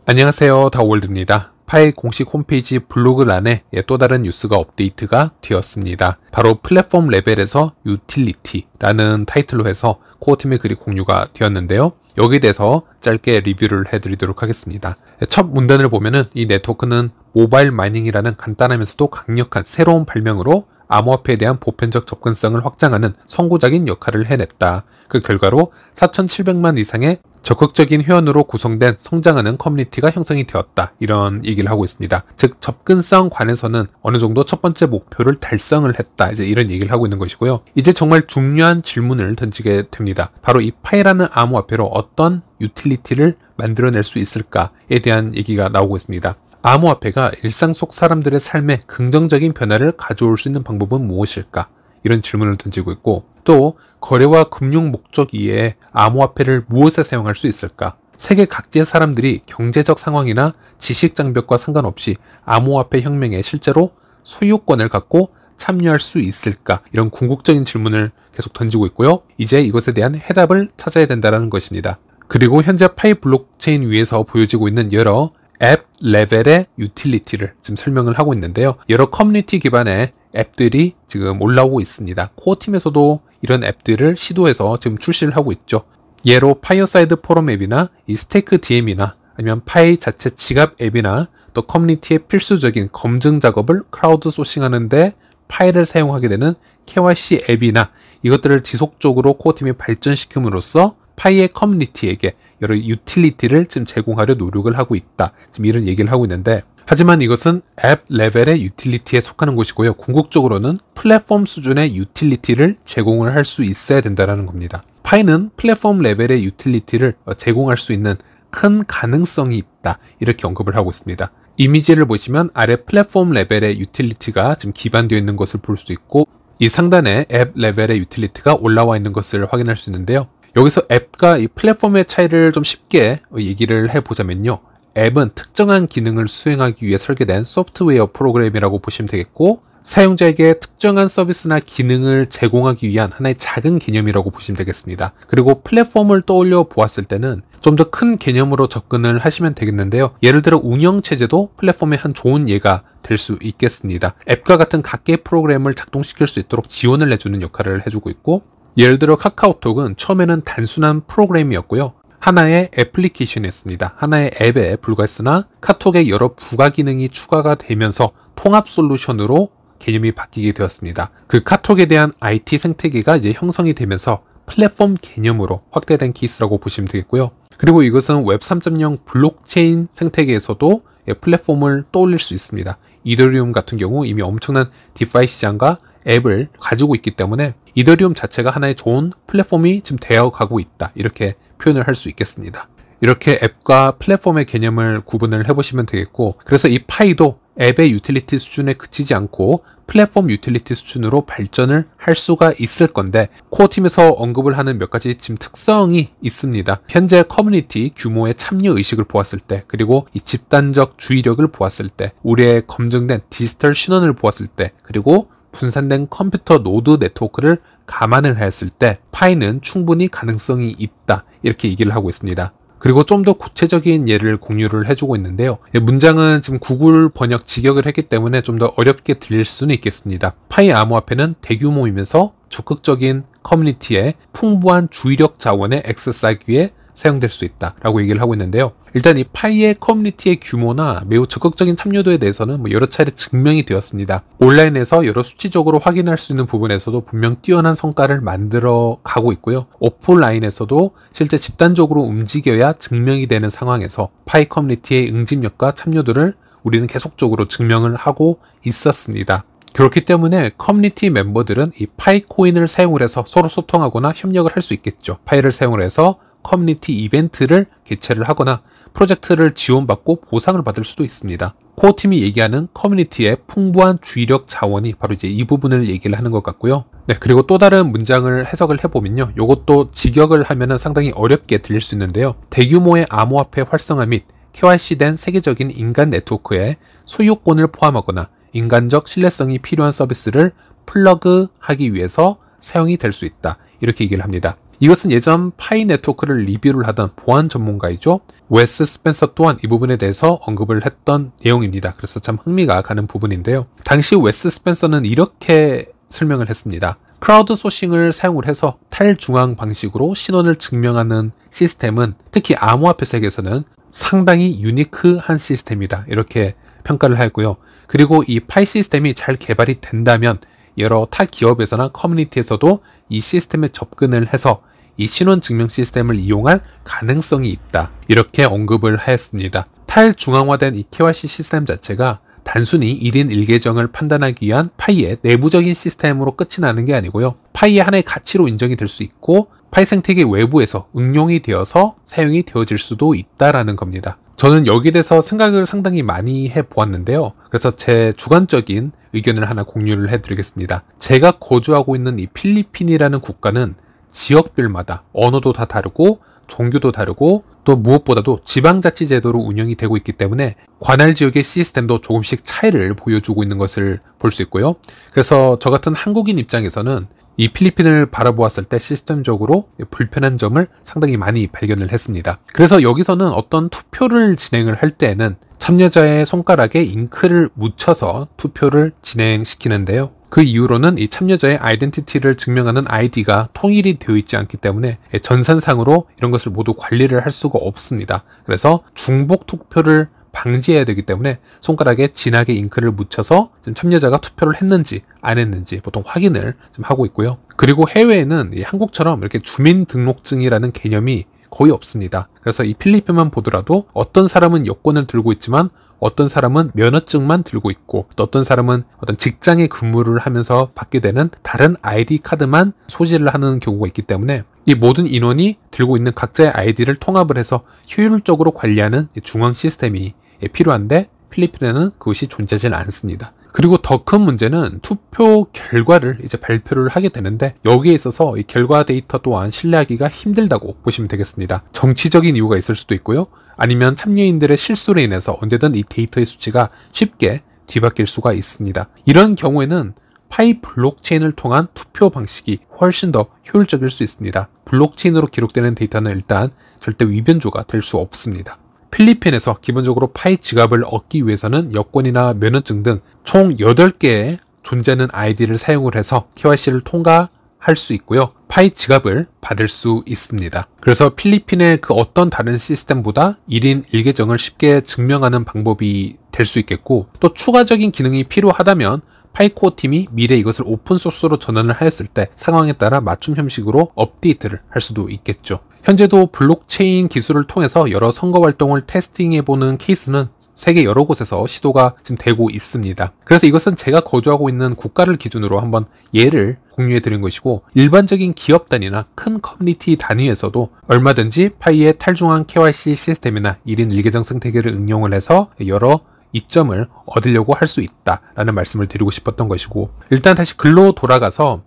안녕하세요, 다월드입니다. 파이 공식 홈페이지 블로그란에 또 다른 뉴스가 업데이트가 되었습니다. 바로 플랫폼 레벨에서 유틸리티라는 타이틀로 해서 코어팀의 글이 공유가 되었는데요. 여기에 대해서 짧게 리뷰를 해드리도록 하겠습니다. 첫 문단을 보면은 이 네트워크는 모바일 마이닝이라는 간단하면서도 강력한 새로운 발명으로 암호화폐에 대한 보편적 접근성을 확장하는 선구적인 역할을 해냈다. 그 결과로 4,700만 이상의 적극적인 회원으로 구성된 성장하는 커뮤니티가 형성이 되었다. 이런 얘기를 하고 있습니다. 즉 접근성 관해서는 어느 정도 첫 번째 목표를 달성을 했다. 이제 이런 얘기를 하고 있는 것이고요. 이제 정말 중요한 질문을 던지게 됩니다. 바로 이 파이라는 암호화폐로 어떤 유틸리티를 만들어낼 수 있을까에 대한 얘기가 나오고 있습니다. 암호화폐가 일상 속 사람들의 삶에 긍정적인 변화를 가져올 수 있는 방법은 무엇일까? 이런 질문을 던지고 있고, 또 거래와 금융 목적 이외에 암호화폐를 무엇에 사용할 수 있을까? 세계 각지의 사람들이 경제적 상황이나 지식 장벽과 상관없이 암호화폐 혁명에 실제로 소유권을 갖고 참여할 수 있을까? 이런 궁극적인 질문을 계속 던지고 있고요. 이제 이것에 대한 해답을 찾아야 된다는 것입니다. 그리고 현재 파이 블록체인 위에서 보여지고 있는 여러 앱 레벨의 유틸리티를 지금 설명을 하고 있는데요. 여러 커뮤니티 기반의 앱들이 지금 올라오고 있습니다. 코어팀에서도 이런 앱들을 시도해서 지금 출시를 하고 있죠. 예로 파이어사이드 포럼 앱이나 이 스테이크 DM이나 아니면 파이 자체 지갑 앱이나 또 커뮤니티의 필수적인 검증 작업을 크라우드 소싱하는데 파이를 사용하게 되는 KYC 앱이나 이것들을 지속적으로 코어팀이 발전시킴으로써 파이의 커뮤니티에게 여러 유틸리티를 지금 제공하려 노력을 하고 있다. 지금 이런 얘기를 하고 있는데, 하지만 이것은 앱 레벨의 유틸리티에 속하는 것이고요. 궁극적으로는 플랫폼 수준의 유틸리티를 제공을 할 수 있어야 된다는 겁니다. 파이는 플랫폼 레벨의 유틸리티를 제공할 수 있는 큰 가능성이 있다. 이렇게 언급을 하고 있습니다. 이미지를 보시면 아래 플랫폼 레벨의 유틸리티가 지금 기반되어 있는 것을 볼 수 있고, 이 상단에 앱 레벨의 유틸리티가 올라와 있는 것을 확인할 수 있는데요. 여기서 앱과 이 플랫폼의 차이를 좀 쉽게 얘기를 해보자면요. 앱은 특정한 기능을 수행하기 위해 설계된 소프트웨어 프로그램이라고 보시면 되겠고, 사용자에게 특정한 서비스나 기능을 제공하기 위한 하나의 작은 개념이라고 보시면 되겠습니다. 그리고 플랫폼을 떠올려 보았을 때는 좀 더 큰 개념으로 접근을 하시면 되겠는데요. 예를 들어 운영체제도 플랫폼의 한 좋은 예가 될 수 있겠습니다. 앱과 같은 각계의 프로그램을 작동시킬 수 있도록 지원을 해주는 역할을 해주고 있고, 예를 들어 카카오톡은 처음에는 단순한 프로그램이었고요. 하나의 애플리케이션이었습니다. 하나의 앱에 불과했으나 카톡에 여러 부가 기능이 추가가 되면서 통합 솔루션으로 개념이 바뀌게 되었습니다. 그 카톡에 대한 IT 생태계가 이제 형성이 되면서 플랫폼 개념으로 확대된 케이스라고 보시면 되겠고요. 그리고 이것은 웹 3.0 블록체인 생태계에서도 플랫폼을 떠올릴 수 있습니다. 이더리움 같은 경우 이미 엄청난 디파이 시장과 앱을 가지고 있기 때문에 이더리움 자체가 하나의 좋은 플랫폼이 지금 되어가고 있다. 이렇게 표현을 할 수 있겠습니다. 이렇게 앱과 플랫폼의 개념을 구분을 해보시면 되겠고, 그래서 이 파이도 앱의 유틸리티 수준에 그치지 않고 플랫폼 유틸리티 수준으로 발전을 할 수가 있을 건데, 코어팀에서 언급을 하는 몇 가지 지금 특성이 있습니다. 현재 커뮤니티 규모의 참여 의식을 보았을 때, 그리고 이 집단적 주의력을 보았을 때, 우리의 검증된 디지털 신원을 보았을 때, 그리고 분산된 컴퓨터 노드 네트워크를 감안을 했을 때 파이는 충분히 가능성이 있다. 이렇게 얘기를 하고 있습니다. 그리고 좀 더 구체적인 예를 공유를 해주고 있는데요. 문장은 지금 구글 번역 직역을 했기 때문에 좀 더 어렵게 들릴 수는 있겠습니다. 파이 암호화폐는 대규모이면서 적극적인 커뮤니티에 풍부한 주의력 자원에 액세스하기 위해 사용될 수 있다 라고 얘기를 하고 있는데요. 일단 이 파이의 커뮤니티의 규모나 매우 적극적인 참여도에 대해서는 여러 차례 증명이 되었습니다. 온라인에서 여러 수치적으로 확인할 수 있는 부분에서도 분명 뛰어난 성과를 만들어 가고 있고요. 오프라인에서도 실제 집단적으로 움직여야 증명이 되는 상황에서 파이 커뮤니티의 응집력과 참여도를 우리는 계속적으로 증명을 하고 있었습니다. 그렇기 때문에 커뮤니티 멤버들은 이 파이 코인을 사용을 해서 서로 소통하거나 협력을 할 수 있겠죠. 파이를 사용을 해서 커뮤니티 이벤트를 개최를 하거나 프로젝트를 지원받고 보상을 받을 수도 있습니다. 코어팀이 얘기하는 커뮤니티의 풍부한 주의력 자원이 바로 이제 이 부분을 얘기를 하는 것 같고요. 네, 그리고 또 다른 문장을 해석을 해보면요. 이것도 직역을 하면은 상당히 어렵게 들릴 수 있는데요. 대규모의 암호화폐 활성화 및 KYC된 세계적인 인간 네트워크에 소유권을 포함하거나 인간적 신뢰성이 필요한 서비스를 플러그하기 위해서 사용이 될 수 있다. 이렇게 얘기를 합니다. 이것은 예전 파이 네트워크를 리뷰를 하던 보안 전문가이죠. 웨스 스펜서 또한 이 부분에 대해서 언급을 했던 내용입니다. 그래서 참 흥미가 가는 부분인데요. 당시 웨스 스펜서는 이렇게 설명을 했습니다. 크라우드 소싱을 사용을 해서 탈중앙 방식으로 신원을 증명하는 시스템은 특히 암호화폐 세계에서는 상당히 유니크한 시스템이다, 이렇게 평가를 하였고요. 그리고 이 파이 시스템이 잘 개발이 된다면 여러 타 기업에서나 커뮤니티에서도 이 시스템에 접근을 해서 이 신원 증명 시스템을 이용할 가능성이 있다, 이렇게 언급을 하였습니다. 탈중앙화된 이 KYC 시스템 자체가 단순히 1인 1계정을 판단하기 위한 파이의 내부적인 시스템으로 끝이 나는 게 아니고요. 파이의 하나의 가치로 인정이 될 수 있고 파이 생태계 외부에서 응용이 되어서 사용이 되어질 수도 있다라는 겁니다. 저는 여기에 대해서 생각을 상당히 많이 해보았는데요. 그래서 제 주관적인 의견을 하나 공유를 해드리겠습니다. 제가 거주하고 있는 이 필리핀이라는 국가는 지역별마다 언어도 다 다르고 종교도 다르고 또 무엇보다도 지방자치제도로 운영이 되고 있기 때문에 관할 지역의 시스템도 조금씩 차이를 보여주고 있는 것을 볼 수 있고요. 그래서 저 같은 한국인 입장에서는 이 필리핀을 바라보았을 때 시스템적으로 불편한 점을 상당히 많이 발견을 했습니다. 그래서 여기서는 어떤 투표를 진행을 할 때에는 참여자의 손가락에 잉크를 묻혀서 투표를 진행시키는데요. 그 이후로는 이 참여자의 아이덴티티를 증명하는 아이디가 통일이 되어 있지 않기 때문에 전산상으로 이런 것을 모두 관리를 할 수가 없습니다. 그래서 중복 투표를 방지해야 되기 때문에 손가락에 진하게 잉크를 묻혀서 참여자가 투표를 했는지 안 했는지 보통 확인을 좀 하고 있고요. 그리고 해외에는 한국처럼 이렇게 주민등록증이라는 개념이 거의 없습니다. 그래서 이 필리핀만 보더라도 어떤 사람은 여권을 들고 있지만 어떤 사람은 면허증만 들고 있고 또 어떤 사람은 어떤 직장에 근무를 하면서 받게 되는 다른 아이디 카드만 소지를 하는 경우가 있기 때문에 이 모든 인원이 들고 있는 각자의 아이디를 통합을 해서 효율적으로 관리하는 중앙 시스템이 필요한데 필리핀에는 그것이 존재하지 않습니다. 그리고 더 큰 문제는 투표 결과를 이제 발표를 하게 되는데 여기에 있어서 이 결과 데이터 또한 신뢰하기가 힘들다고 보시면 되겠습니다. 정치적인 이유가 있을 수도 있고요. 아니면 참여인들의 실수로 인해서 언제든 이 데이터의 수치가 쉽게 뒤바뀔 수가 있습니다. 이런 경우에는 파이 블록체인을 통한 투표 방식이 훨씬 더 효율적일 수 있습니다. 블록체인으로 기록되는 데이터는 일단 절대 위변조가 될 수 없습니다. 필리핀에서 기본적으로 파이 지갑을 얻기 위해서는 여권이나 면허증 등 총 8개의 존재하는 아이디를 사용을 해서 KYC를 통과할 수 있고요. 파이 지갑을 받을 수 있습니다. 그래서 필리핀의 그 어떤 다른 시스템보다 1인 1계정을 쉽게 증명하는 방법이 될 수 있겠고 또 추가적인 기능이 필요하다면 파이코어 팀이 미래 이것을 오픈소스로 전환을 하였을 때 상황에 따라 맞춤 형식으로 업데이트를 할 수도 있겠죠. 현재도 블록체인 기술을 통해서 여러 선거 활동을 테스팅해보는 케이스는 세계 여러 곳에서 시도가 지금 되고 있습니다. 그래서 이것은 제가 거주하고 있는 국가를 기준으로 한번 예를 공유해 드린 것이고 일반적인 기업 단위나 큰 커뮤니티 단위에서도 얼마든지 파이의 탈중앙 KYC 시스템이나 1인 1계정 생태계를 응용을 해서 여러 이점을 얻으려고 할 수 있다라는 말씀을 드리고 싶었던 것이고 일단 다시 글로 돌아가서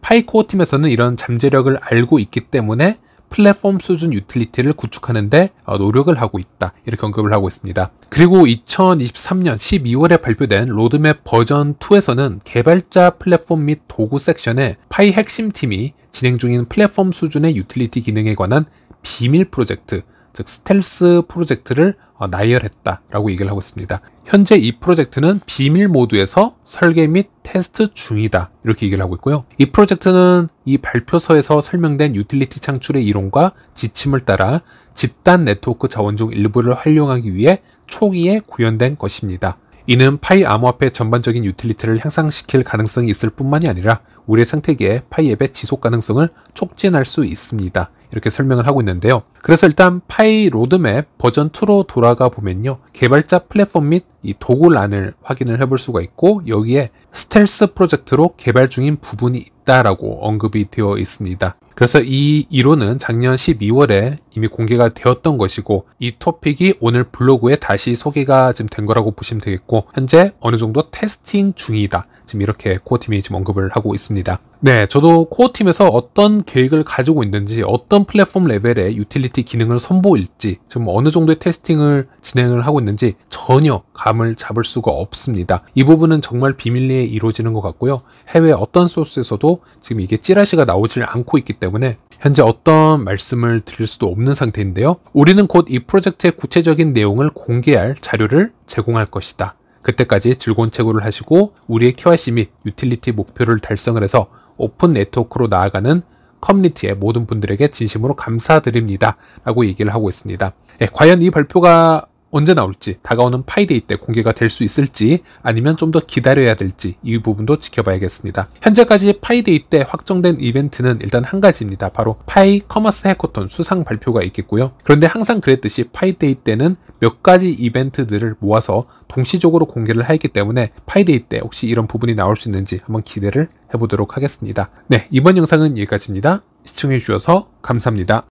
파이코어 팀에서는 이런 잠재력을 알고 있기 때문에 플랫폼 수준 유틸리티를 구축하는데 노력을 하고 있다, 이렇게 언급을 하고 있습니다. 그리고 2023년 12월에 발표된 로드맵 버전 2에서는 개발자 플랫폼 및 도구 섹션에 파이 핵심팀이 진행 중인 플랫폼 수준의 유틸리티 기능에 관한 비밀 프로젝트, 즉 스텔스 프로젝트를 나열했다라고 얘기를 하고 있습니다. 현재 이 프로젝트는 비밀 모드에서 설계 및 테스트 중이다, 이렇게 얘기를 하고 있고요. 이 프로젝트는 이 발표서에서 설명된 유틸리티 창출의 이론과 지침을 따라 집단 네트워크 자원 중 일부를 활용하기 위해 초기에 구현된 것입니다. 이는 파이 암호화폐 전반적인 유틸리티를 향상시킬 가능성이 있을 뿐만이 아니라 우리의 생태계의 파이 앱의 지속 가능성을 촉진할 수 있습니다, 이렇게 설명을 하고 있는데요. 그래서 일단 파이 로드맵 버전 2로 돌아가 보면요, 개발자 플랫폼 및 이 도구란을 확인을 해볼 수가 있고 여기에 스텔스 프로젝트로 개발 중인 부분이 있다라고 언급이 되어 있습니다. 그래서 이 이론은 작년 12월에 이미 공개가 되었던 것이고 이 토픽이 오늘 블로그에 다시 소개가 지금 된 거라고 보시면 되겠고 현재 어느 정도 테스팅 중이다, 지금 이렇게 코어팀이 지금 언급을 하고 있습니다. 있습니다. 네, 저도 코어팀에서 어떤 계획을 가지고 있는지, 어떤 플랫폼 레벨의 유틸리티 기능을 선보일지, 지금 어느 정도의 테스팅을 진행을 하고 있는지 전혀 감을 잡을 수가 없습니다. 이 부분은 정말 비밀리에 이루어지는 것 같고요. 해외 어떤 소스에서도 지금 이게 찌라시가 나오질 않고 있기 때문에 현재 어떤 말씀을 드릴 수도 없는 상태인데요. 우리는 곧 이 프로젝트의 구체적인 내용을 공개할 자료를 제공할 것이다. 그때까지 즐거운 채굴을 하시고 우리의 KYC 및 유틸리티 목표를 달성을 해서 오픈 네트워크로 나아가는 커뮤니티의 모든 분들에게 진심으로 감사드립니다. 라고 얘기를 하고 있습니다. 과연 이 발표가 언제 나올지, 다가오는 파이데이 때 공개가 될 수 있을지, 아니면 좀 더 기다려야 될지, 이 부분도 지켜봐야겠습니다. 현재까지 파이데이 때 확정된 이벤트는 일단 한 가지입니다. 바로 파이 커머스 해커톤 수상 발표가 있겠고요. 그런데 항상 그랬듯이 파이데이 때는 몇 가지 이벤트들을 모아서 동시적으로 공개를 하기 때문에 파이데이 때 혹시 이런 부분이 나올 수 있는지 한번 기대를 해보도록 하겠습니다. 네, 이번 영상은 여기까지입니다. 시청해주셔서 감사합니다.